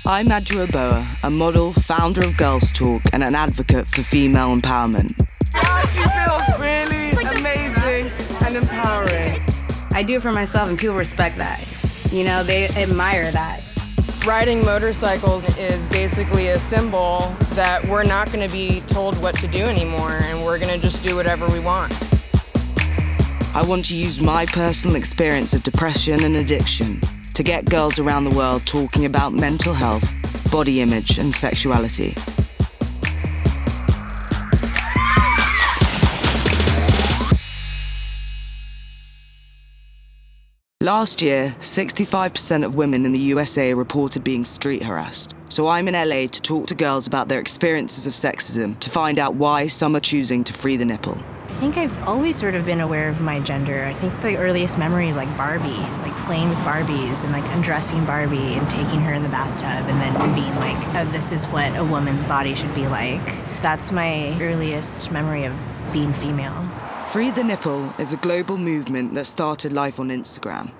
I'm Adwoa Aboah, a model, founder of Gurls Talk, and an advocate for female empowerment. She feels really amazing and empowering. I do it for myself and people respect that. You know, they admire that. Riding motorcycles is basically a symbol that we're not going to be told what to do anymore, and we're going to just do whatever we want. I want to use my personal experience of depression and addiction to get girls around the world talking about mental health, body image, and sexuality. Last year, 65% of women in the USA reported being street harassed. So I'm in LA to talk to girls about their experiences of sexism to find out why some are choosing to free the nipple. I think I've always sort of been aware of my gender. I think the earliest memory is like Barbies, like playing with Barbies and like undressing Barbie and taking her in the bathtub and then being like, oh, this is what a woman's body should be like. That's my earliest memory of being female. Free the Nipple is a global movement that started life on Instagram.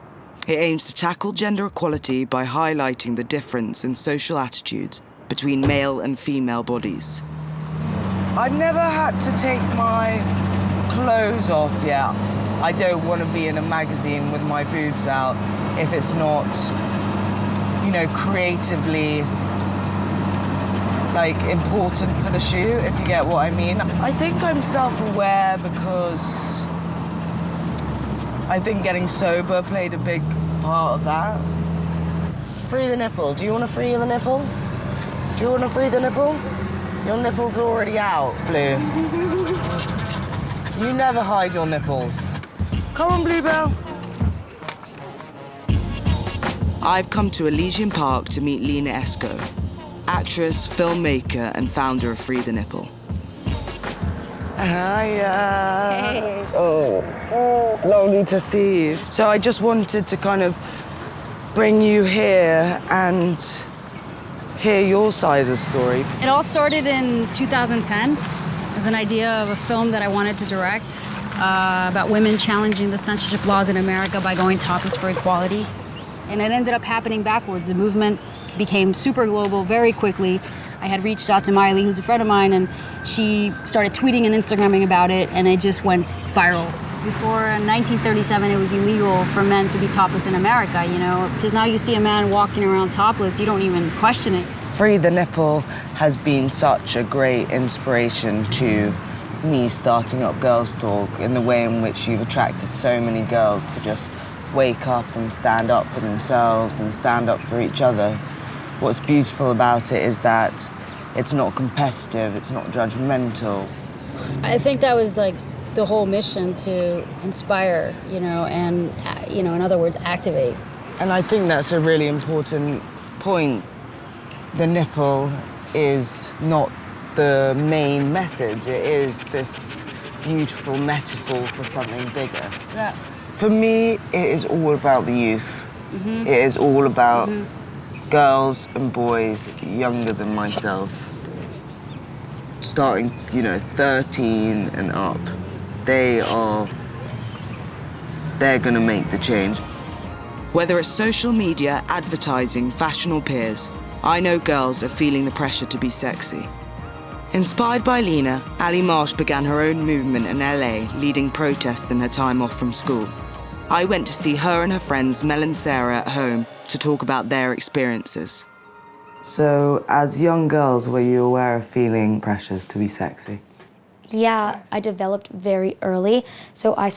It aims to tackle gender equality by highlighting the difference in social attitudes between male and female bodies. I've never had to take my clothes off yet. I don't want to be in a magazine with my boobs out if it's not, you know, creatively, like, important for the shoot, if you get what I mean. I think I'm self-aware because I think getting sober played a big part of that. Free the nipple. Do you want to free the nipple? Do you want to free the nipple? Your nipple's already out, Blue. You never hide your nipples. Come on, Bluebell. I've come to Elysian Park to meet Lena Esco, actress, filmmaker, and founder of Free the Nipple. Hiya. Hey. Oh, lovely to see you. So I just wanted to kind of bring you here and hear your side of the story. It all started in 2010 as an idea of a film that I wanted to direct about women challenging the censorship laws in America by going topless for equality. And it ended up happening backwards. The movement became super global very quickly. I had reached out to Miley, who's a friend of mine, and she started tweeting and Instagramming about it, and it just went viral. Before 1937, it was illegal for men to be topless in America, you know, because now you see a man walking around topless, you don't even question it. Free the Nipple has been such a great inspiration to me starting up Gurls Talk in the way in which you've attracted so many girls to just wake up and stand up for themselves and stand up for each other. What's beautiful about it is that it's not competitive, it's not judgmental. I think that was like the whole mission, to inspire, you know, and, you know, in other words, activate. And I think that's a really important point. The nipple is not the main message. It is this beautiful metaphor for something bigger. Yeah. For me, it is all about the youth. Mm-hmm. It is all about girls and boys younger than myself, starting, you know, 13 and up. They're gonna make the change. Whether it's social media, advertising, fashion, or peers, I know girls are feeling the pressure to be sexy. Inspired by Lena, Ali Marsh began her own movement in LA, leading protests in her time off from school. I went to see her and her friends Mel and Sarah at home to talk about their experiences. So, as young girls, were you aware of feeling pressures to be sexy? Yeah, I developed very early. So I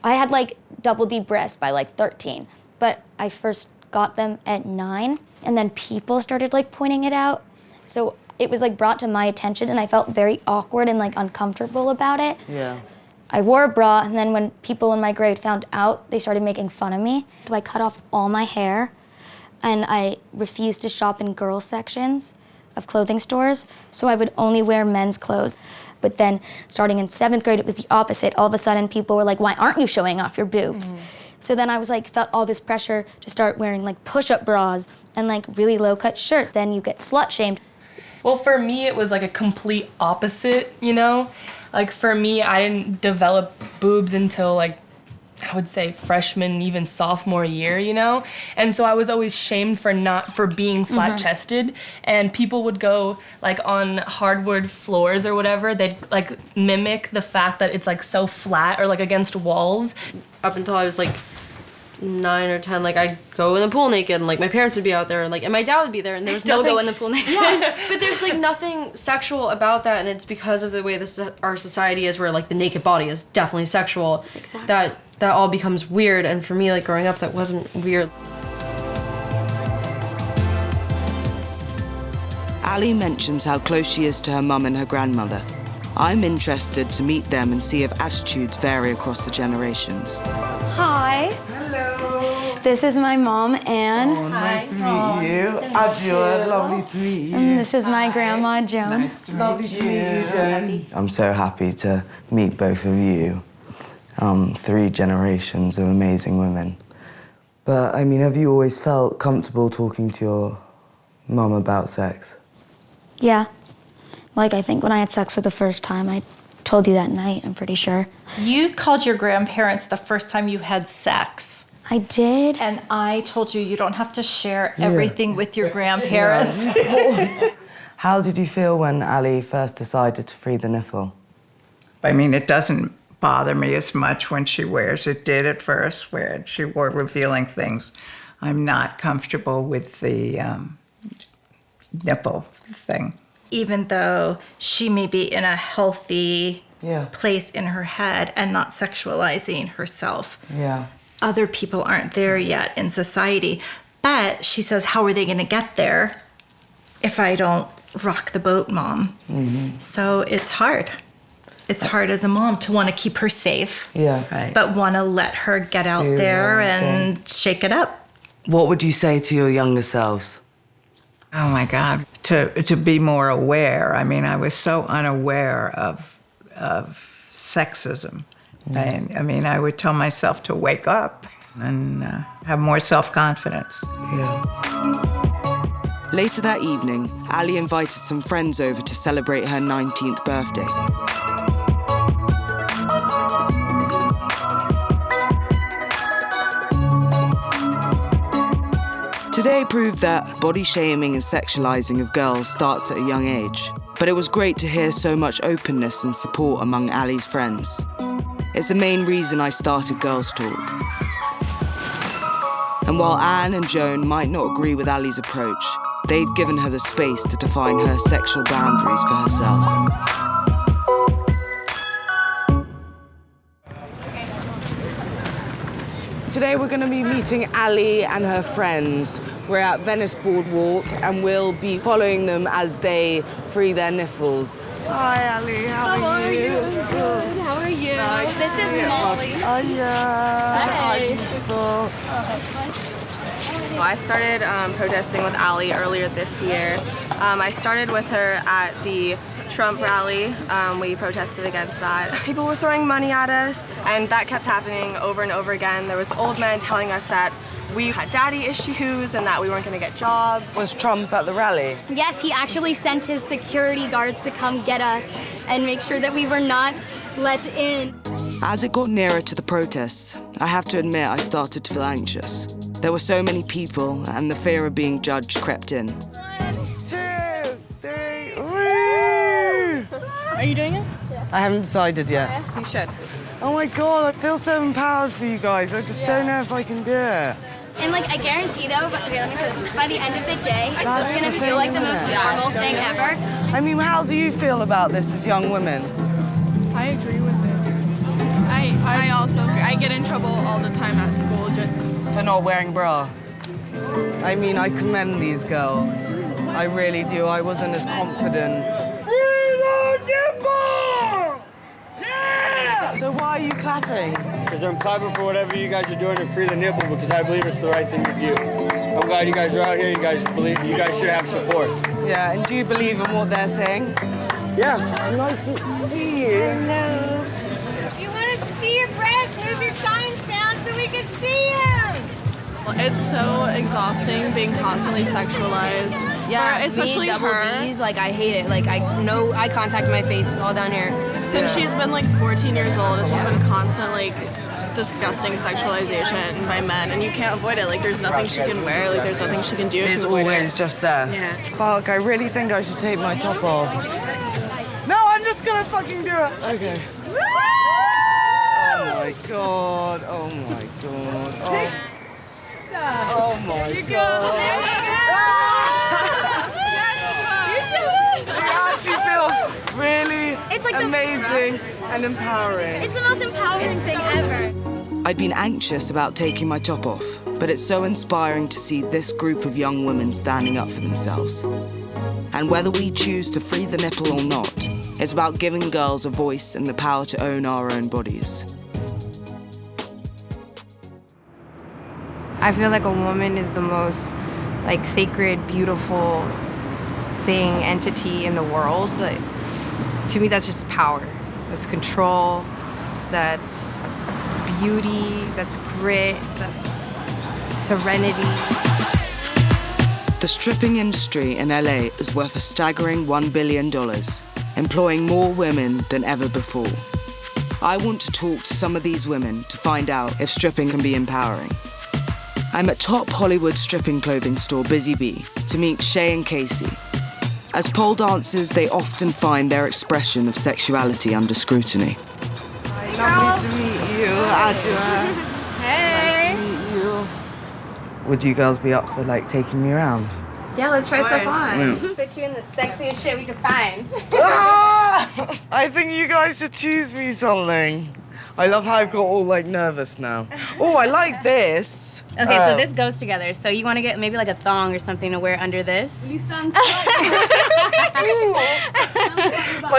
had like double D breasts by like 13, but I first got them at 9, and then people started like pointing it out. So it was like brought to my attention, and I felt very awkward and like uncomfortable about it. Yeah. I wore a bra, and then when people in my grade found out, they started making fun of me. So I cut off all my hair, and I refused to shop in girls sections of clothing stores, so I would only wear men's clothes. But then, starting in 7th grade, it was the opposite. All of a sudden, people were like, why aren't you showing off your boobs? So then I was like, felt all this pressure to start wearing like push-up bras and like really low-cut shirts. Then you get slut-shamed. Well, for me, it was like a complete opposite, you know? Like, for me, I didn't develop boobs until like I would say freshman, even sophomore year, you know? And so I was always shamed for being flat-chested, and people would go like on hardwood floors or whatever, they'd like mimic the fact that it's like so flat or like against walls. Up until I was like 9 or 10, like I'd go in the pool naked, and like my parents would be out there, and like and my dad would be there, and there's Still nothing, go in the pool naked. yeah, but there's like nothing sexual about that, and it's because of the way our society is, where like the naked body is definitely sexual. Exactly. That all becomes weird, and for me, like growing up, that wasn't weird. Ali mentions how close she is to her mum and her grandmother. I'm interested to meet them and see if attitudes vary across the generations. Hi. Hello. This is my mom, Anne. Oh, nice to meet you. Adwoa, lovely to meet you. And this is my grandma, Joan. Lovely to meet you, Joan. I'm so happy to meet both of you. 3 generations of amazing women. But, I mean, have you always felt comfortable talking to your mum about sex? Yeah. Like, I think when I had sex for the first time, I told you that night, I'm pretty sure. You called your grandparents the first time you had sex. I did. And I told you you don't have to share everything with your grandparents. How did you feel when Ali first decided to free the nipple? I mean, it doesn't bother me as much when she wears it. Did at first, where she wore revealing things. I'm not comfortable with the nipple thing. Even though she may be in a healthy place in her head and not sexualizing herself. Yeah. Other people aren't there yet in society. But she says, how are they going to get there if I don't rock the boat, Mom? Mm-hmm. So it's hard. It's hard as a mom to want to keep her safe. Yeah. Right. But want to let her get out there and shake it up. What would you say to your younger selves? Oh my God, to be more aware. I mean, I was so unaware of sexism. And I mean, I would tell myself to wake up and have more self-confidence. Yeah. Later that evening, Ali invited some friends over to celebrate her 19th birthday. Today proved that body shaming and sexualizing of girls starts at a young age. But it was great to hear so much openness and support among Ali's friends. It's the main reason I started Girls Talk. And while Anne and Joan might not agree with Ali's approach, they've given her the space to define her sexual boundaries for herself. Today we're going to be meeting Ali and her friends. We're at Venice Boardwalk and we'll be following them as they free their nipples. Hi Ali, how are you? Good. How are you? Nice. This is Molly. Oh yeah. Hi. Beautiful. So I started protesting with Ali earlier this year. I started with her at the Trump rally. We protested against that. People were throwing money at us, and that kept happening over and over again. There was old men telling us that we had daddy issues and that we weren't going to get jobs. Was Trump at the rally? Yes, he actually sent his security guards to come get us and make sure that we were not let in. As it got nearer to the protests, I have to admit I started to feel anxious. There were so many people and the fear of being judged crept in. 1, 2, 3, woo! Are you doing it? I haven't decided yet. You should. Oh my God, I feel so empowered for you guys. I just don't know if I can do it. And like, I guarantee though, but here, let me put this. By the end of the day, it's just gonna feel like the most normal thing ever. I mean, how do you feel about this as young women? I agree with it. I also agree. I get in trouble all the time at school just For not wearing bra. I mean, I commend these girls. I really do. I wasn't as confident. Free the nipple! Yeah! So why are you clapping? Because I'm clapping for whatever you guys are doing to free the nipple, because I believe it's the right thing to do. I'm glad you guys are out here. You guys should have support. Yeah, and do you believe in what they're saying? Yeah. Nice to see you. Hello. If you want us to see your breasts, move your signs down so we can see them. It's so exhausting being constantly sexualized. Yeah, especially me, double her. D's, like I hate it. Like no eye contact in my face, it's all down here. Since she's been like 14 years old, it's just been constant like disgusting sexualization by men, and you can't avoid it. Like, there's nothing she can wear. Like, there's nothing she can do It's to avoid always it. just there. Yeah. Fuck, I really think I should take my top off. No, I'm just gonna fucking do it. Okay. Oh my god. Oh my god. Oh my god. It actually feels really amazing and empowering. It's the most empowering thing ever. I'd been anxious about taking my top off, but it's so inspiring to see this group of young women standing up for themselves. And whether we choose to free the nipple or not, it's about giving girls a voice and the power to own our own bodies. I feel like a woman is the most like sacred, beautiful thing, entity in the world. Like, to me, that's just power. That's control. That's beauty. That's grit. That's serenity. The stripping industry in LA is worth a staggering $1 billion, employing more women than ever before. I want to talk to some of these women to find out if stripping can be empowering. I'm at top Hollywood stripping clothing store Busy Bee to meet Shay and Casey. As pole dancers, they often find their expression of sexuality under scrutiny. Lovely to meet you, Adwoa. Hey! Nice to meet you. Would you girls be up for like taking me around? Yeah, let's try stuff on. Mm. Put you in the sexiest shit we could find. I think you guys should choose me something. I love how I've got all like nervous now. Oh, I like this. Okay, so this goes together. So you want to get maybe like a thong or something to wear under this? You stunned. My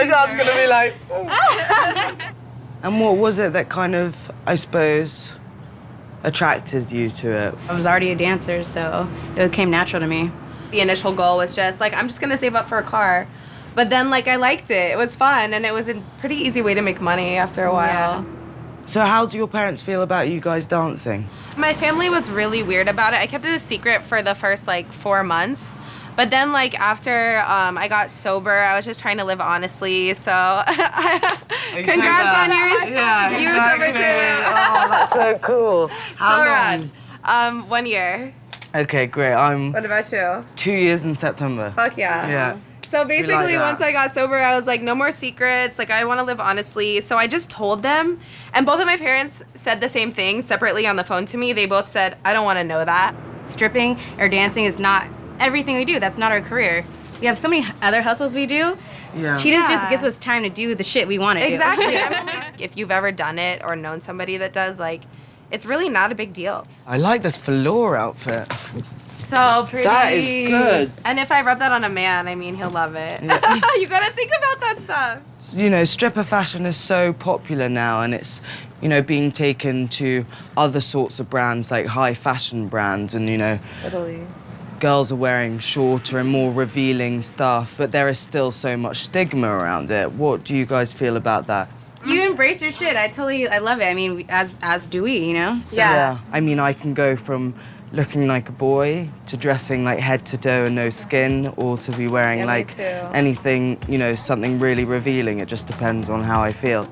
dad's gonna be like. And what was it that kind of, I suppose, attracted you to it? I was already a dancer, so it came natural to me. The initial goal was just like, I'm just gonna save up for a car. But then like I liked it. It was fun, and it was a pretty easy way to make money after a while. Yeah. So how do your parents feel about you guys dancing? My family was really weird about it. I kept it a secret for the first like 4 months. But then like after I got sober, I was just trying to live honestly. So congrats on yours. Yeah, you exactly. sober too. Oh, that's so cool. How So long? rad. 1 year. Okay, great. I'm What about you? 2 years in September. Fuck yeah. Yeah. So basically, like that. once I got sober, I was like, no more secrets. Like, I want to live honestly. So I just told them. And both of my parents said the same thing separately on the phone to me. They both said, I don't want to know that. Stripping or dancing is not everything we do. That's not our career. We have so many other hustles we do. Yeah. She just gives us time to do the shit we want to do. Exactly. If you've ever done it or known somebody that does, like, it's really not a big deal. I like this velour outfit. So pretty. That is good. And if I rub that on a man, I mean, he'll love it. Yeah. You gotta think about that stuff. You know, stripper fashion is so popular now, and it's, you know, being taken to other sorts of brands, like high fashion brands, and, you know, Totally. girls are wearing shorter and more revealing stuff, but there is still so much stigma around it. What do you guys feel about that? You embrace your shit. I love it. I mean, as do we, you know? So. Yeah. I mean, I can go from looking like a boy to dressing like head to toe and no skin, or to be wearing like anything, you know, something really revealing. It just depends on how I feel.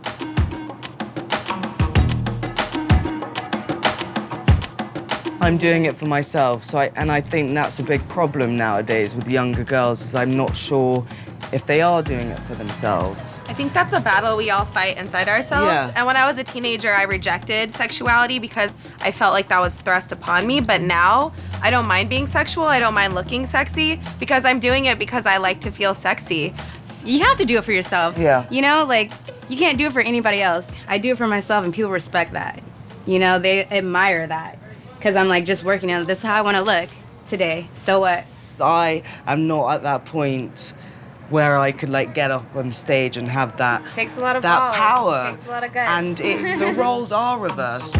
I'm doing it for myself, and I think that's a big problem nowadays with younger girls, is I'm not sure if they are doing it for themselves. I think that's a battle we all fight inside ourselves. Yeah. And when I was a teenager, I rejected sexuality because I felt like that was thrust upon me. But now, I don't mind being sexual. I don't mind looking sexy because I'm doing it because I like to feel sexy. You have to do it for yourself. Yeah. You know, like, you can't do it for anybody else. I do it for myself, and people respect that. You know, they admire that. Because I'm, like, just working on it. This is how I want to look today. So what? I am not at that point where I could like get up on stage and have that Takes a lot of that balls. power. Takes a lot of guts. And the roles are reversed.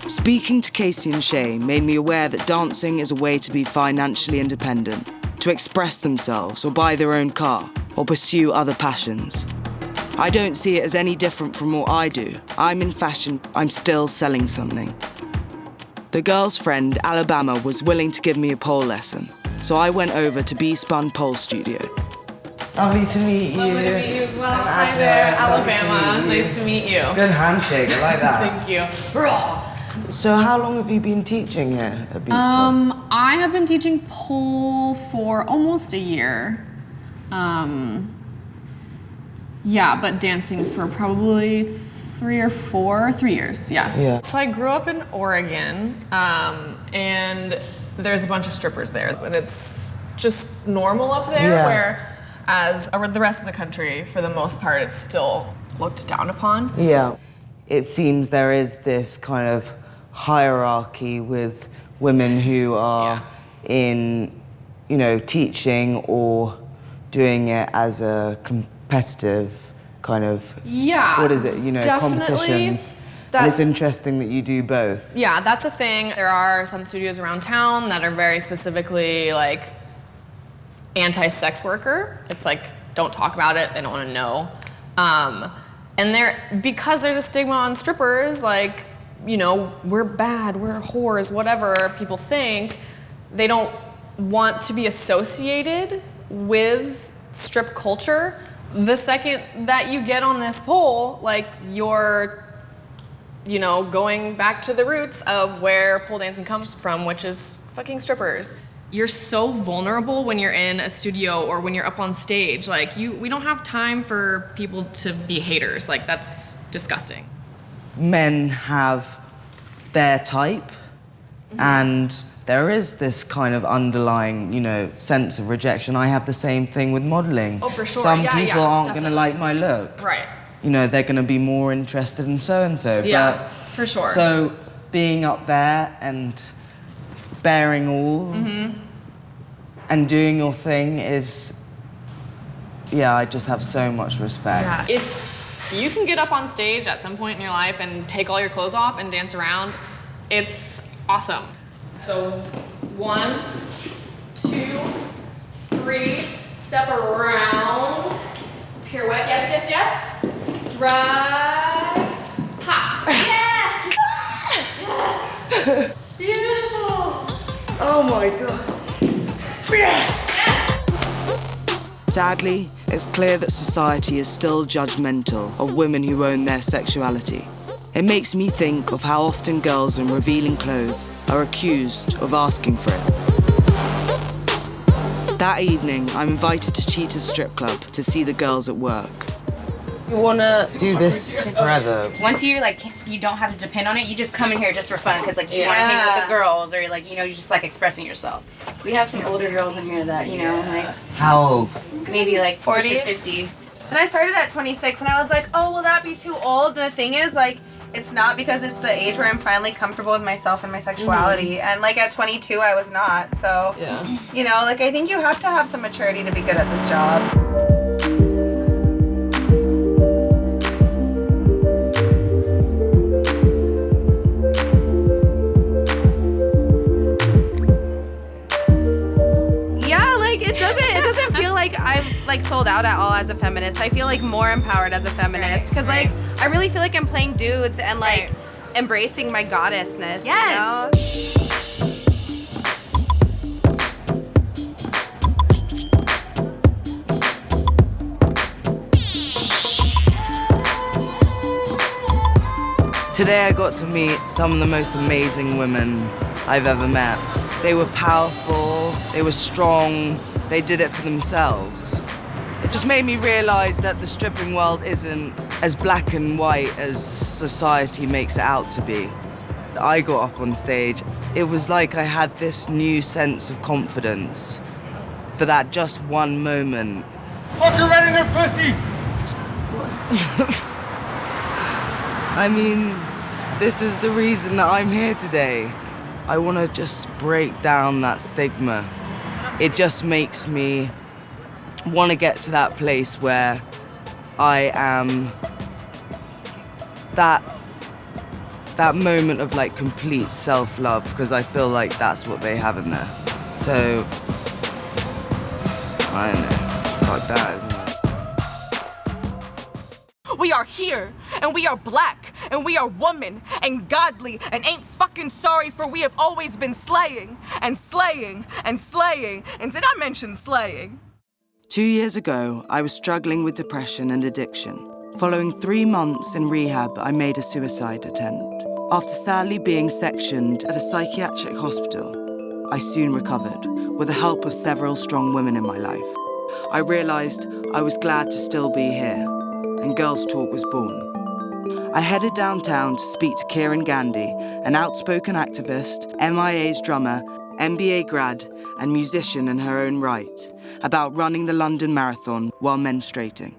Speaking to Casey and Shay made me aware that dancing is a way to be financially independent, to express themselves or buy their own car or pursue other passions. I don't see it as any different from what I do. I'm in fashion, I'm still selling something. The girl's friend, Alabama, was willing to give me a pole lesson, so I went over to bespun Pole Studio. Lovely to meet you. Lovely to meet you as well. Hi there, Alabama. Nice to meet you. Good handshake, I like that. Thank you. So how long have you been teaching here at bespun? I have been teaching pole for almost a year. Yeah, but dancing for probably 3 years, yeah. So I grew up in Oregon, and there's a bunch of strippers there, and it's just normal up there, whereas the rest of the country, for the most part, it's still looked down upon. Yeah. It seems there is this kind of hierarchy with women who are in, you know, teaching or doing it as a competitive kind of, what is it, you know, competitions. And it's interesting that you do both. Yeah, that's a thing. There are some studios around town that are very specifically like anti-sex worker. It's like, don't talk about it, they don't want to know. And because there's a stigma on strippers, like, you know, we're bad, we're whores, whatever people think, they don't want to be associated with strip culture. The second that you get on this pole, like, you're, you know, going back to the roots of where pole dancing comes from, which is fucking strippers. You're so vulnerable when you're in a studio or when you're up on stage. Like, we don't have time for people to be haters. Like, that's disgusting. Men have their type, and there is this kind of underlying, you know, sense of rejection. I have the same thing with modeling. Oh, for sure. Some people aren't definitely. gonna like my look. Right. You know, they're gonna be more interested in so-and-so. Yeah, but, for sure. So being up there and bearing all and doing your thing is, I just have so much respect. Yeah. If you can get up on stage at some point in your life and take all your clothes off and dance around, it's awesome. So 1, 2, 3, step around, pirouette, yes. Drive, hop. Yeah! Yes! Beautiful! Oh my God. Sadly, it's clear that society is still judgmental of women who own their sexuality. It makes me think of how often girls in revealing clothes are accused of asking for it. That evening, I'm invited to Cheetah's strip club to see the girls at work. You wanna do this forever? Once you don't have to depend on it, you just come in here just for fun, because like you want to hang out with the girls, or like, you know, you're just like expressing yourself. We have some older girls in here that, you know, like. How old? Maybe like 40, 50. And I started at 26, and I was like, oh, will that be too old? And the thing is, like, it's not, because it's the age where I'm finally comfortable with myself and my sexuality. And like at 22, I was not. So, you know, like, I think you have to have some maturity to be good at this job. Like sold out at all as a feminist. I feel like more empowered as a feminist, because like I really feel like I'm playing dudes and like embracing my goddessness. Yes. Today I got to meet some of the most amazing women I've ever met. They were powerful, they were strong, they did it for themselves. It just made me realize that the stripping world isn't as black and white as society makes it out to be. I got up on stage. It was like I had this new sense of confidence for that just one moment. Fuck her right in her pussy! I mean, this is the reason that I'm here today. I want to just break down that stigma. It just makes me want to get to that place where I am that moment of like complete self-love, because I feel like that's what they have in there. So, I don't know, like that, isn't it? We are here, and we are black, and we are woman, and godly, and ain't fucking sorry, for we have always been slaying, and slaying, and slaying, and did I mention slaying? 2 years ago, I was struggling with depression and addiction. Following 3 months in rehab, I made a suicide attempt. After sadly being sectioned at a psychiatric hospital, I soon recovered, with the help of several strong women in my life. I realized I was glad to still be here, and Gurls Talk was born. I headed downtown to speak to Kieran Gandhi, an outspoken activist, MIA's drummer, MBA grad, and musician in her own right, about running the London Marathon while menstruating.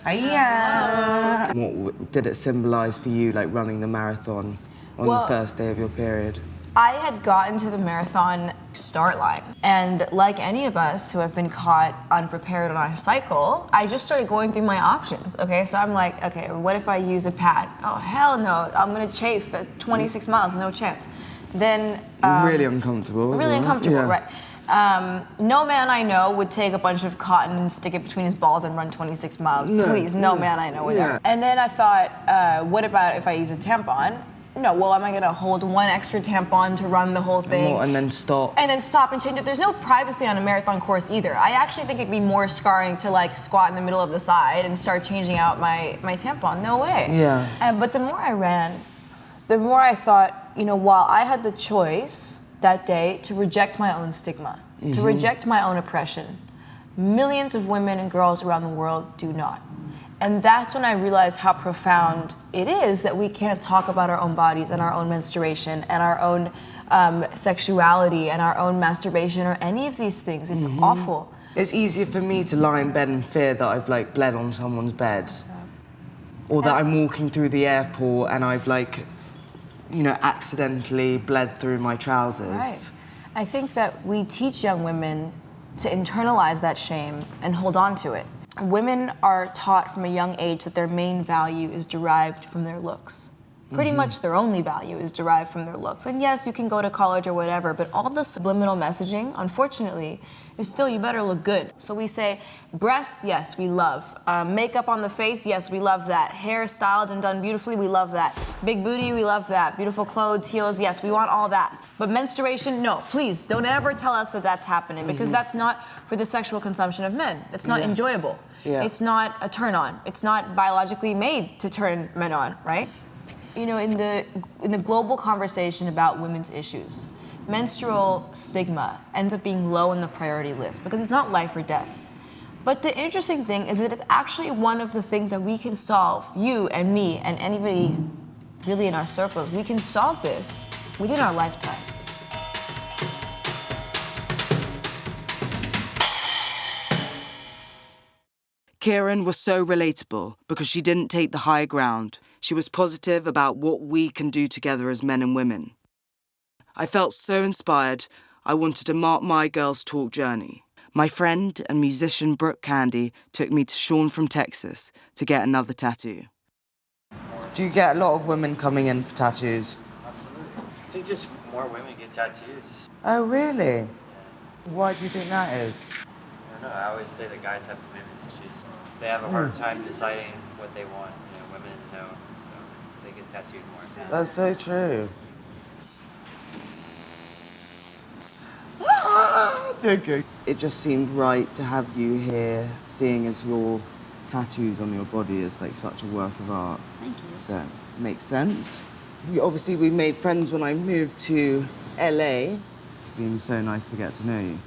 Hiya! What did it symbolize for you, like running the marathon on the first day of your period? I had gotten to the marathon start line, and like any of us who have been caught unprepared on our cycle, I just started going through my options, okay? So I'm like, okay, what if I use a pad? Oh, hell no, I'm gonna chafe at 26 miles, no chance. Then... really uncomfortable. Really uncomfortable, right. No man I know would take a bunch of cotton, stick it between his balls and run 26 miles. Please, no man I know would ever. And then I thought, what about if I use a tampon? No, well, am I gonna hold one extra tampon to run the whole thing? And then stop. And then stop and change it. There's no privacy on a marathon course either. I actually think it'd be more scarring to like squat in the middle of the side and start changing out my tampon. No way. Yeah. But the more I ran, the more I thought, you know, while I had the choice that day to reject my own stigma, to reject my own oppression, millions of women and girls around the world do not. And that's when I realized how profound it is that we can't talk about our own bodies and our own menstruation and our own sexuality and our own masturbation or any of these things. It's awful. It's easier for me to lie in bed and fear that I've like bled on someone's bed. Or that I'm walking through the airport and I've like, you know, accidentally bled through my trousers. Right. I think that we teach young women to internalize that shame and hold on to it. Women are taught from a young age that their main value is derived from their looks. Pretty much their only value is derived from their looks. And yes, you can go to college or whatever, but all the subliminal messaging, unfortunately, is still you better look good. So we say, breasts, yes, we love. Makeup on the face, yes, we love that. Hair styled and done beautifully, we love that. Big booty, we love that. Beautiful clothes, heels, yes, we want all that. But menstruation, no, please, don't ever tell us that that's happening because that's not for the sexual consumption of men. It's not enjoyable. It's not a turn on. It's not biologically made to turn men on, right? You know, in the global conversation about women's issues, menstrual stigma ends up being low in the priority list because it's not life or death. But the interesting thing is that it's actually one of the things that we can solve, you and me and anybody really in our circles, we can solve this within our lifetime. Kieran was so relatable because she didn't take the high ground. She was positive about what we can do together as men and women. I felt so inspired, I wanted to mark my Gurls Talk journey. My friend and musician Brooke took me to Sean from Texas to get another tattoo. Do you get a lot of women coming in for tattoos? Absolutely. I think just more women get tattoos. Oh, really? Why do you think that is? I don't know, I always say that guys have commitment issues. They have a hard time deciding what they want. You know, women know, so they get tattooed more. That's so true. Joking. It just seemed right to have you here, seeing as your tattoos on your body is like such a work of art. Thank you. So it makes sense. We made friends when I moved to LA. It's been so nice to get to know you.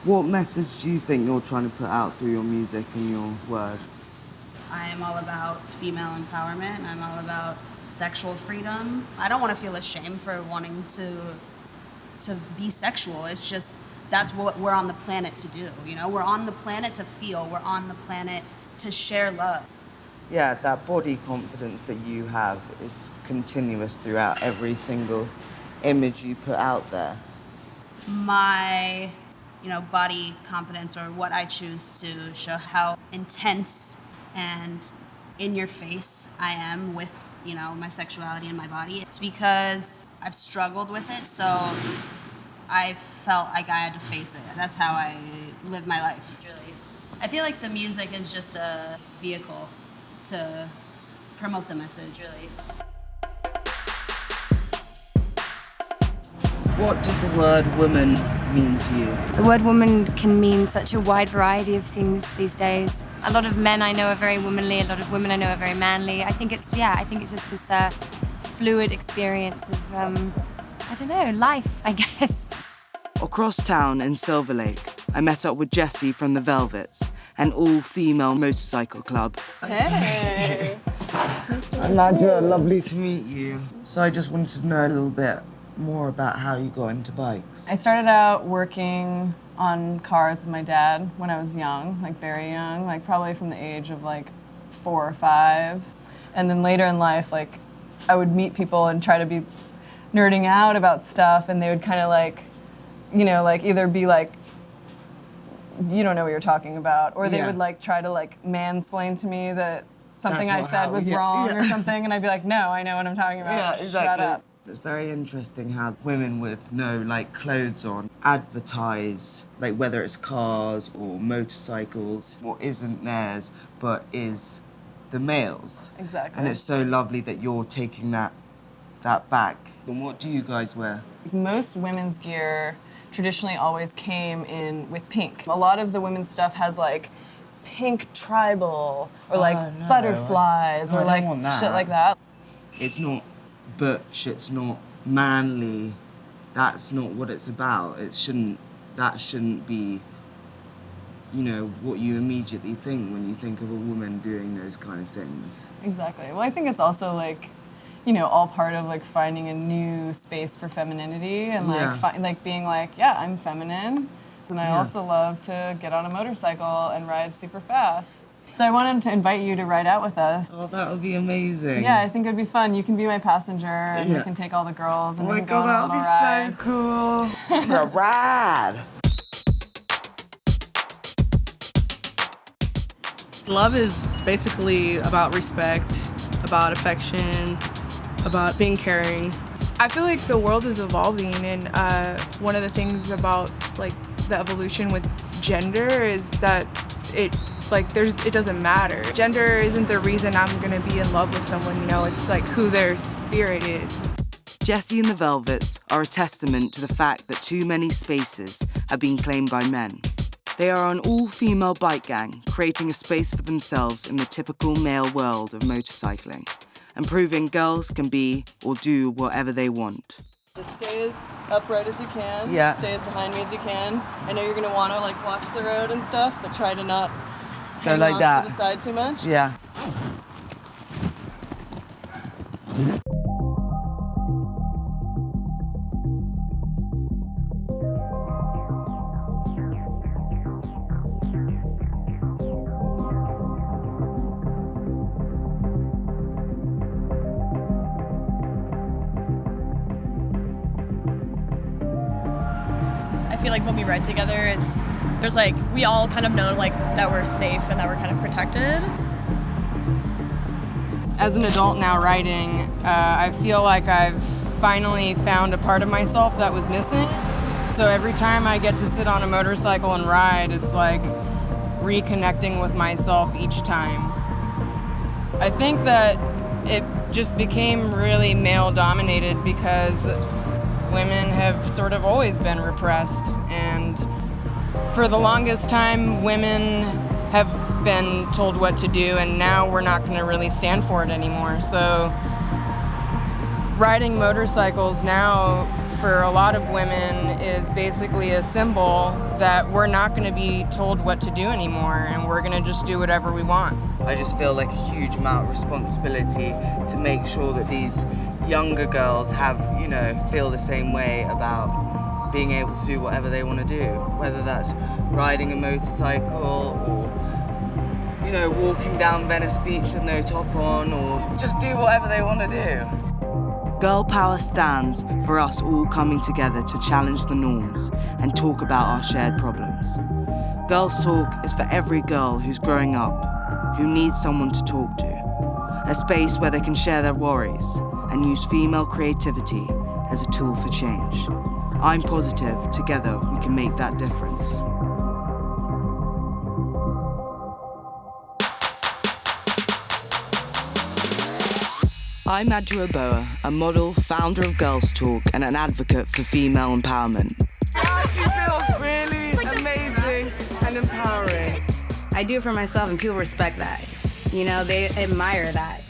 What message do you think you're trying to put out through your music and your words? I am all about female empowerment. I'm all about sexual freedom. I don't want to feel ashamed for wanting to be sexual. It's just, that's what we're on the planet to do, you know? We're on the planet to feel. We're on the planet to share love. Yeah, that body confidence that you have is continuous throughout every single image you put out there. My, body confidence, or what I choose to show how intense and in your face I am with, my sexuality and my body. It's because I've struggled with it, so I felt like I had to face it. That's how I live my life, really. I feel like the music is just a vehicle to promote the message, really. What does the word woman mean to you? The word woman can mean such a wide variety of things these days. A lot of men I know are very womanly, a lot of women I know are very manly. I think it's just this fluid experience of, I don't know, life, I guess. Across town in Silver Lake, I met up with Jessie from the Velvets, an all-female motorcycle club. Hey! Adwoa, lovely to meet you. So I just wanted to know a little bit more about how you got into bikes. I started out working on cars with my dad when I was young, like very young, like probably from the age of like 4 or 5. And then later in life, like I would meet people and try to be nerding out about stuff, and they would kind of like, you know, like either be like, you don't know what you're talking about, or they would like try to like mansplain to me that something I said was wrong or something, and I'd be like, no, I know what I'm talking about. Yeah, exactly. Shut up. It's very interesting how women with no like clothes on advertise, like whether it's cars or motorcycles, what isn't theirs but is the males. Exactly. And it's so lovely that you're taking that back. And what do you guys wear? Most women's gear traditionally always came in with pink. A lot of the women's stuff has like pink tribal or like butterflies or like shit like that. It's not butch, it's not manly. That's not what it's about. That shouldn't be, you know, what you immediately think when you think of a woman doing those kind of things. Exactly. Well, I think it's also like, you know, all part of like finding a new space for femininity and like being like, yeah, I'm feminine. And I also love to get on a motorcycle and ride super fast. So I wanted to invite you to ride out with us. Oh, that would be amazing. Yeah, I think it would be fun. You can be my passenger and you can take all the girls and we can go on a little ride. That would be so cool. A ride. Love is basically about respect, about affection, about being caring. I feel like the world is evolving, and one of the things about like the evolution with gender is that it doesn't matter. Gender isn't the reason I'm gonna be in love with someone, you know, it's like who their spirit is. Jessie and the Velvets are a testament to the fact that too many spaces have been claimed by men. They are an all-female bike gang, creating a space for themselves in the typical male world of motorcycling, and proving girls can be or do whatever they want. Just stay as upright as you can. Yeah. Stay as behind me as you can. I know you're gonna wanna like watch the road and stuff, but try to not go like that to the side too much. Yeah. I feel like when we ride together, there's like, we all kind of know like that we're safe and that we're kind of protected. As an adult now riding, I feel like I've finally found a part of myself that was missing. So every time I get to sit on a motorcycle and ride, it's like reconnecting with myself each time. I think that it just became really male-dominated because women have sort of always been repressed, and for the longest time women have been told what to do, and now we're not going to really stand for it anymore. So riding motorcycles now for a lot of women is basically a symbol that we're not going to be told what to do anymore, and we're going to just do whatever we want. I just feel like a huge amount of responsibility to make sure that these younger girls have, you know, feel the same way about being able to do whatever they want to do, whether that's riding a motorcycle or, you know, walking down Venice Beach with no top on, or just do whatever they want to do. Girl power stands for us all coming together to challenge the norms and talk about our shared problems. Girls Talk is for every girl who's growing up, who needs someone to talk to, a space where they can share their worries and use female creativity as a tool for change. I'm positive together we can make that difference. I'm Adwoa Aboah, a model, founder of Gurls Talk, and an advocate for female empowerment. She feels really amazing and empowering. I do it for myself, and people respect that. You know, they admire that.